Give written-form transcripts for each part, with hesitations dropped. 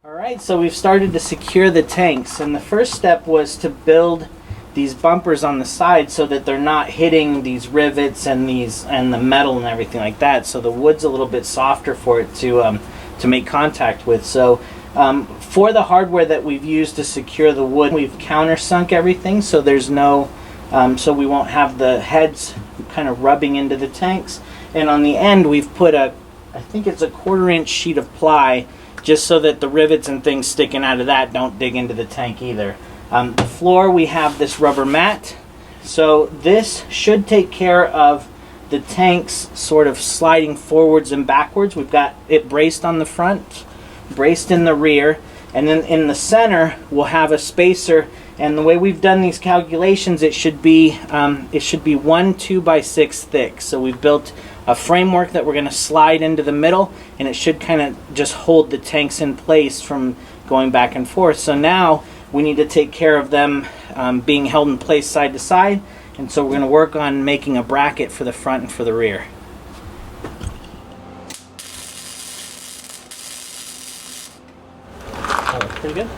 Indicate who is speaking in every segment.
Speaker 1: Alright, so we've started to secure the tanks, and the first step was to build these bumpers on the side so that they're not hitting these rivets and the metal and everything like that, so the wood's a little bit softer for it to make contact with. So for the hardware that we've used to secure the wood, we've countersunk everything so there's no so we won't have the heads kind of rubbing into the tanks, and on the end we've put I think it's a 1/4 inch sheet of ply, just so that the rivets and things sticking out of that don't dig into the tank either. The floor, we have this rubber mat, so this should take care of the tanks sort of sliding forwards and backwards. We've got it braced on the front, braced in the rear, and then in the center we'll have a spacer, and the way we've done these calculations, it should be 1 2x6 thick. So we've built a framework that we're going to slide into the middle, and it should kind of just hold the tanks in place from going back and forth. So now we need to take care of them being held in place side to side, and so we're going to work on making a bracket for the front and for the rear. That looks pretty good.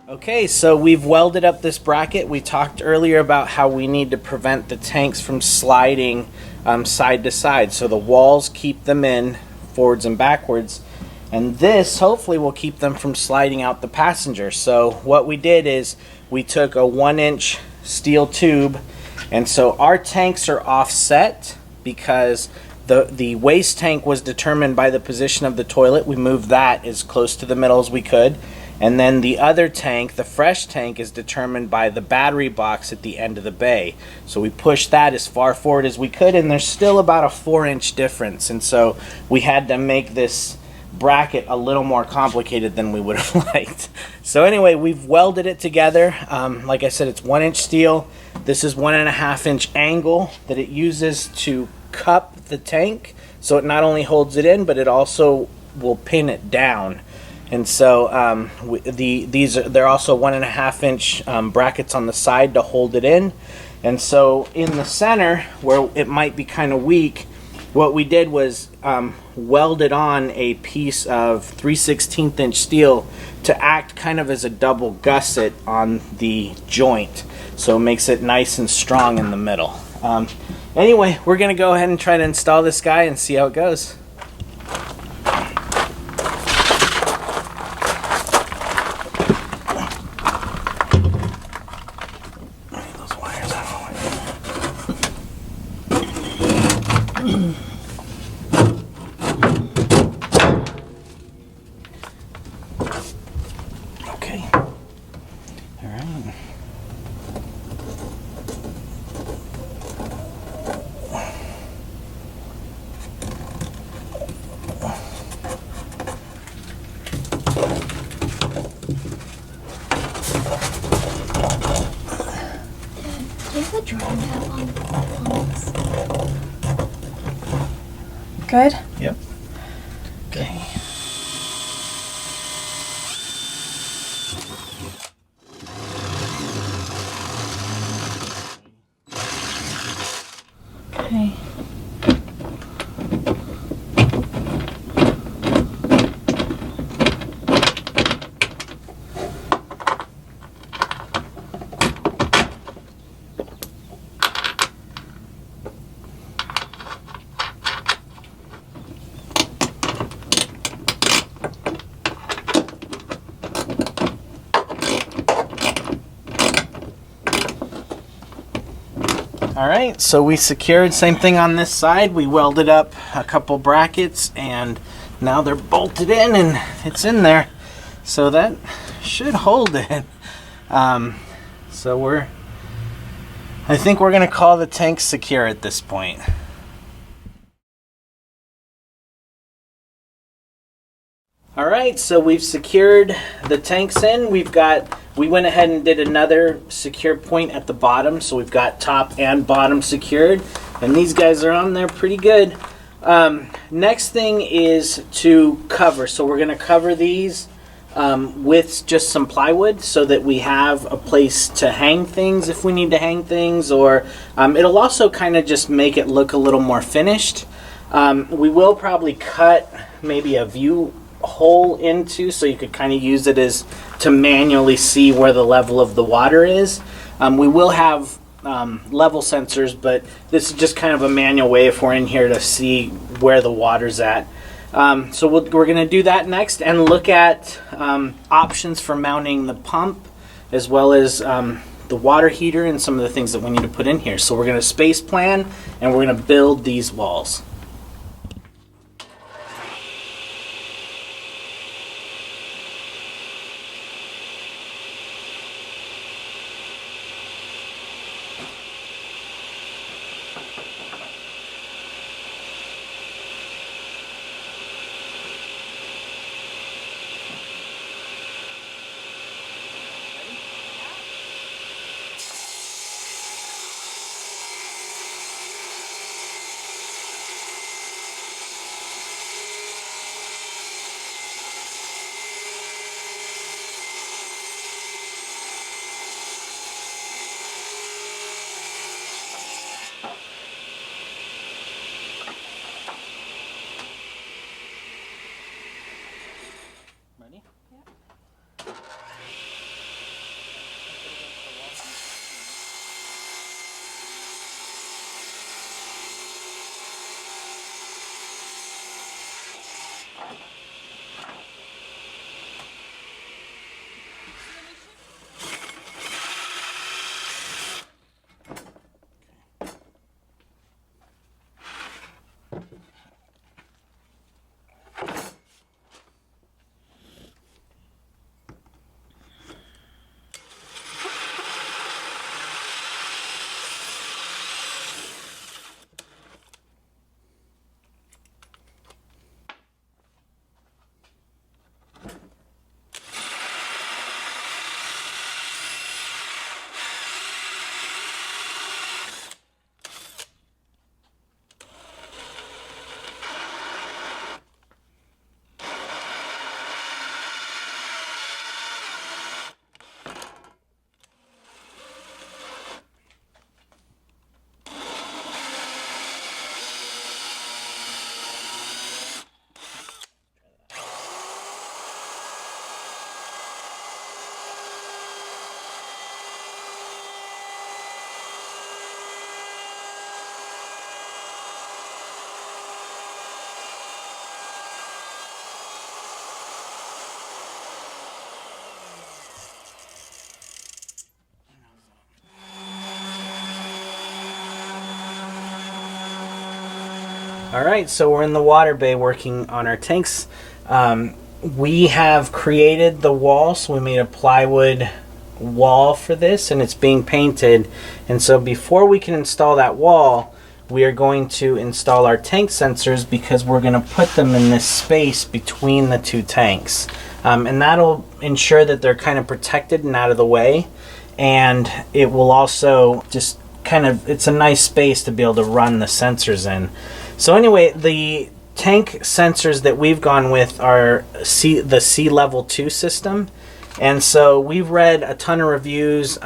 Speaker 1: Okay, so we've welded up this bracket. We talked earlier about how we need to prevent the tanks from sliding side to side. So the walls keep them in forwards and backwards, and this hopefully will keep them from sliding out the passenger. So what we did is we took a 1-inch steel tube, and so our tanks are offset because the waste tank was determined by the position of the toilet. We moved that as close to the middle as we could. And then the other tank, the fresh tank, is determined by the battery box at the end of the bay. So we pushed that as far forward as we could, and there's still about a 4-inch difference. And so we had to make this bracket a little more complicated than we would have liked. So anyway, we've welded it together. Like I said, it's 1-inch steel. This is 1.5-inch angle that it uses to cup the tank. So it not only holds it in, but it also will pin it down. And so they're also 1.5-inch brackets on the side to hold it in. And so in the center, where it might be kind of weak, what we did was welded on a piece of 3/16-inch steel to act kind of as a double gusset on the joint. So it makes it nice and strong in the middle. Anyway, we're going to go ahead and try to install this guy and see how it goes. Okay. All right.
Speaker 2: Do you have a drawing tab on this? Good?
Speaker 1: Yep. Okay.
Speaker 2: Okay.
Speaker 1: Alright, so we secured, same thing on this side. We welded up a couple brackets, and now they're bolted in and it's in there. So that should hold it. So I think we're going to call the tank secure at this point. Alright, so we've secured the tanks in. We went ahead and did another secure point at the bottom, so we've got top and bottom secured, and these guys are on there pretty good. Next thing is to cover. So we're going to cover these with just some plywood so that we have a place to hang things if we need to hang things, or it'll also kind of just make it look a little more finished. We will probably cut maybe a view hole into, so you could kind of use it as to manually see where the level of the water is. We will have level sensors, but this is just kind of a manual way if we're in here to see where the water's at. So we're going to do that next and look at options for mounting the pump, as well as the water heater and some of the things that we need to put in here. So we're going to space plan and we're going to build these walls. Ready? Yeah. All right, so we're in the water bay working on our tanks. We have created the wall, so we made a plywood wall for this, and it's being painted. And so before we can install that wall, we are going to install our tank sensors, because we're going to put them in this space between the two tanks. And that'll ensure that they're kind of protected and out of the way. And it will also just kind of, it's a nice space to be able to run the sensors in. So anyway, the tank sensors that we've gone with are the SeeLevel 2 system. And so we've read a ton of reviews.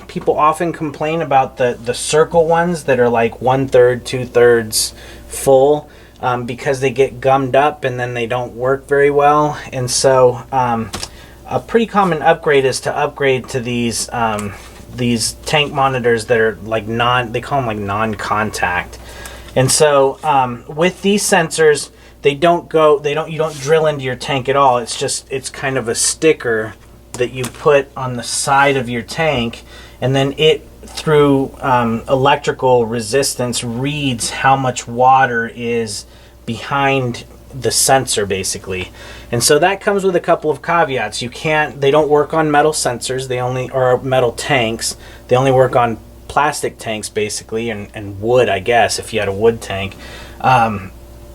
Speaker 1: People often complain about the circle ones that are like 1/3, 2/3 full, because they get gummed up and then they don't work very well. And so a pretty common upgrade is to upgrade to these tank monitors that are like they call them like non-contact. And so with these sensors, you don't drill into your tank at all. It's kind of a sticker that you put on the side of your tank, and then it, through electrical resistance, reads how much water is behind the sensor, basically. And so that comes with a couple of caveats. They don't work on metal sensors, or metal tanks. They only work on plastic tanks, basically, and wood, I guess, if you had a wood tank.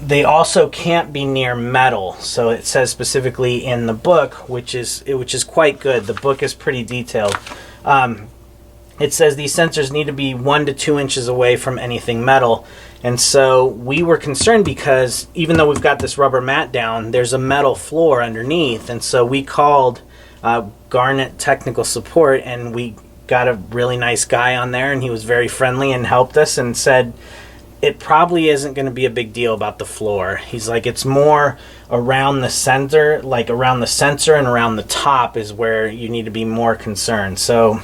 Speaker 1: They also can't be near metal. So it says specifically in the book, which is quite good. The book is pretty detailed. It says these sensors need to be 1 to 2 inches away from anything metal. And so we were concerned because even though we've got this rubber mat down, there's a metal floor underneath. And so we called Garnet Technical Support, and we got a really nice guy on there, and he was very friendly and helped us and said it probably isn't going to be a big deal about the floor. He's like, it's more around the center, like around the sensor and around the top is where you need to be more concerned. So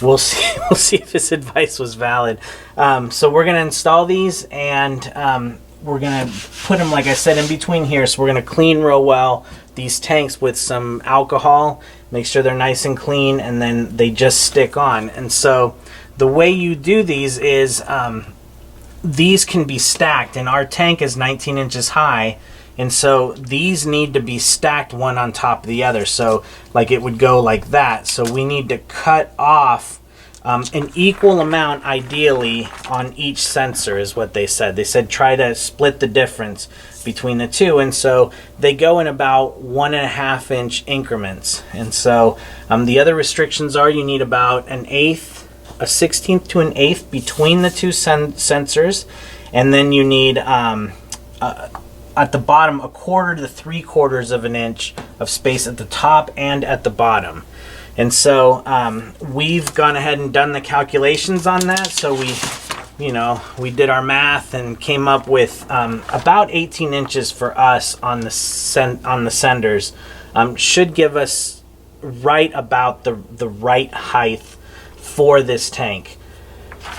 Speaker 1: we'll see. We'll see if his advice was valid. So we're going to install these, and we're going to put them, like I said, in between here. So we're going to clean real well these tanks with some alcohol, make sure they're nice and clean, and then they just stick on. And so the way you do these is these can be stacked, and our tank is 19 inches high, and so these need to be stacked one on top of the other. So like it would go like that. So we need to cut off an equal amount, ideally, on each sensor is what they said. They said try to split the difference between the two, and so they go in about 1.5 inch increments. And so the other restrictions are you need about an eighth, a 16th to an eighth between the two sensors, and then you need at the bottom 1/4 to 3/4 of an inch of space at the top and at the bottom. And so we've gone ahead and done the calculations on that. So we did our math and came up with about 18 inches for us on the senders. Should give us right about the right height for this tank.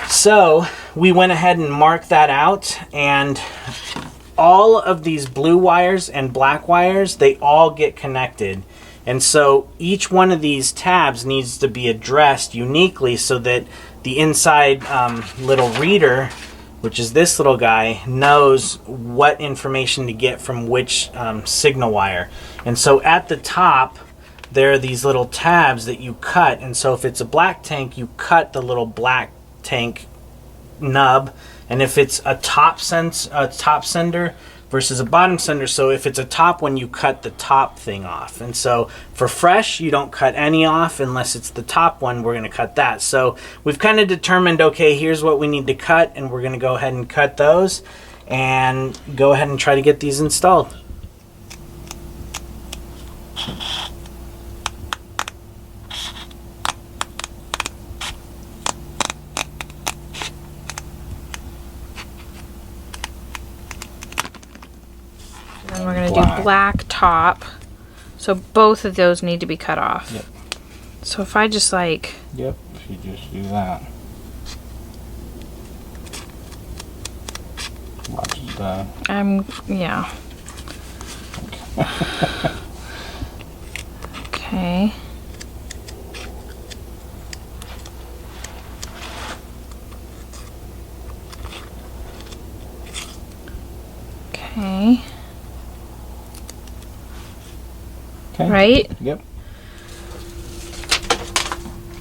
Speaker 1: So we went ahead and marked that out, and all of these blue wires and black wires, they all get connected. And so each one of these tabs needs to be addressed uniquely so that the inside little reader, which is this little guy, knows what information to get from which signal wire. And so at the top, there are these little tabs that you cut. And so if it's a black tank, you cut the little black tank nub. And if it's a top sender versus a bottom sender, so if it's a top one, you cut the top thing off. And so for fresh, you don't cut any off unless it's the top one. We're going to cut that. So we've kind of determined, okay, here's what we need to cut, and we're going to go ahead and cut those and go ahead and try to get these installed.
Speaker 3: And we're going to do black top. So both of those need to be cut off.
Speaker 1: Yep.
Speaker 3: So if I just like...
Speaker 1: Yep, if you just do that. Watch that.
Speaker 3: Yeah. Okay. Okay.
Speaker 1: Okay.
Speaker 3: Right?
Speaker 1: Yep.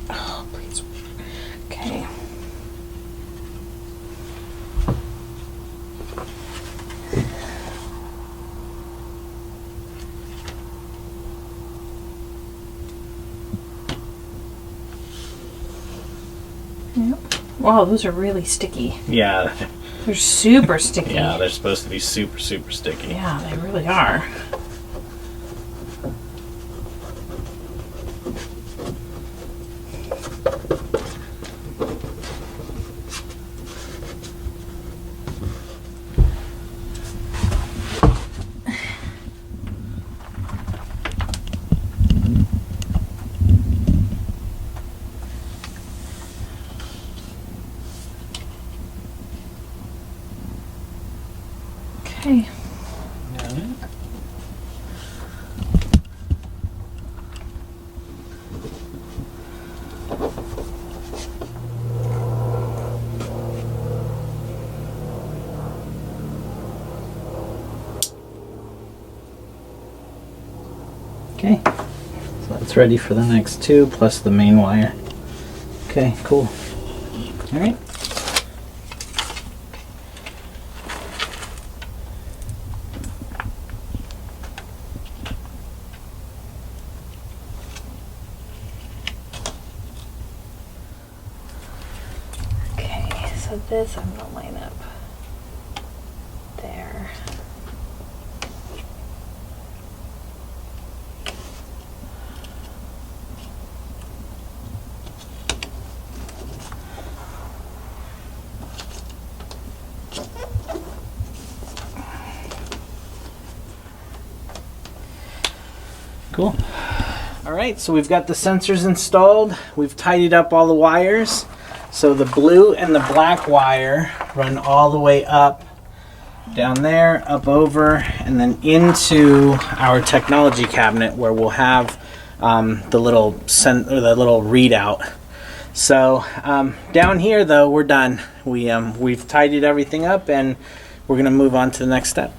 Speaker 3: Oh, please. Okay. Yep. Wow, those are really sticky.
Speaker 1: Yeah.
Speaker 3: They're super sticky.
Speaker 1: Yeah, they're supposed to be super, super sticky.
Speaker 3: Yeah, they really are. Okay.
Speaker 1: Okay, so that's ready for the next two plus the main wire. Okay, cool. All right.
Speaker 3: Okay, so this I'm gonna line up
Speaker 1: Cool. All right, so we've got the sensors installed. We've tidied up all the wires. So the blue and the black wire run all the way up, down there, up over, and then into our technology cabinet where we'll have the little readout. So down here, though, we're done. We've tidied everything up, and we're going to move on to the next step.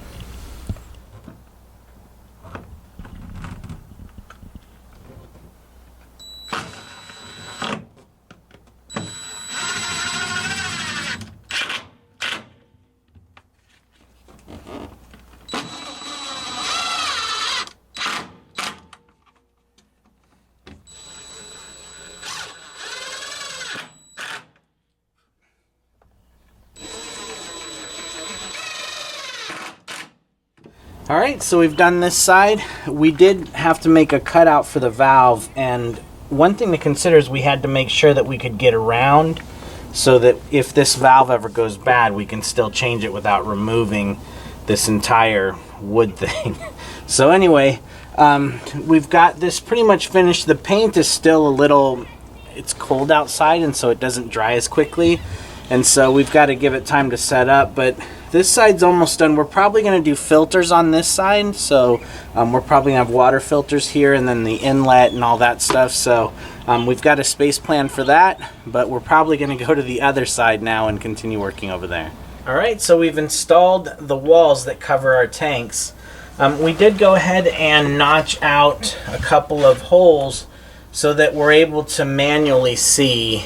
Speaker 1: All right, so we've done this side. We did have to make a cutout for the valve, and one thing to consider is we had to make sure that we could get around so that if this valve ever goes bad, we can still change it without removing this entire wood thing. So anyway, we've got this pretty much finished. The paint is still a little, it's cold outside, and so it doesn't dry as quickly. And so we've got to give it time to set up, but this side's almost done. We're probably going to do filters on this side, so we're probably going to have water filters here and then the inlet and all that stuff. So we've got a space plan for that, but we're probably going to go to the other side now and continue working over there. All right, so we've installed the walls that cover our tanks. We did go ahead and notch out a couple of holes so that we're able to manually see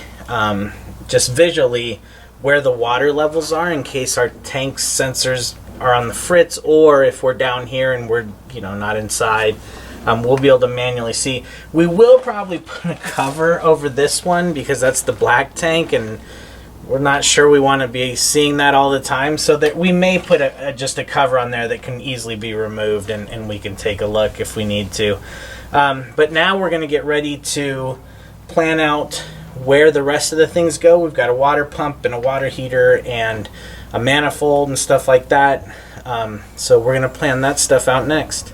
Speaker 1: just visually where the water levels are in case our tank sensors are on the fritz, or if we're down here and we're not inside, we'll be able to manually see. We will probably put a cover over this one because that's the black tank, and we're not sure we want to be seeing that all the time, so that we may put just a cover on there that can easily be removed, and we can take a look if we need to. But now we're going to get ready to plan out where the rest of the things go. We've got a water pump and a water heater and a manifold and stuff like that. So we're going to plan that stuff out next.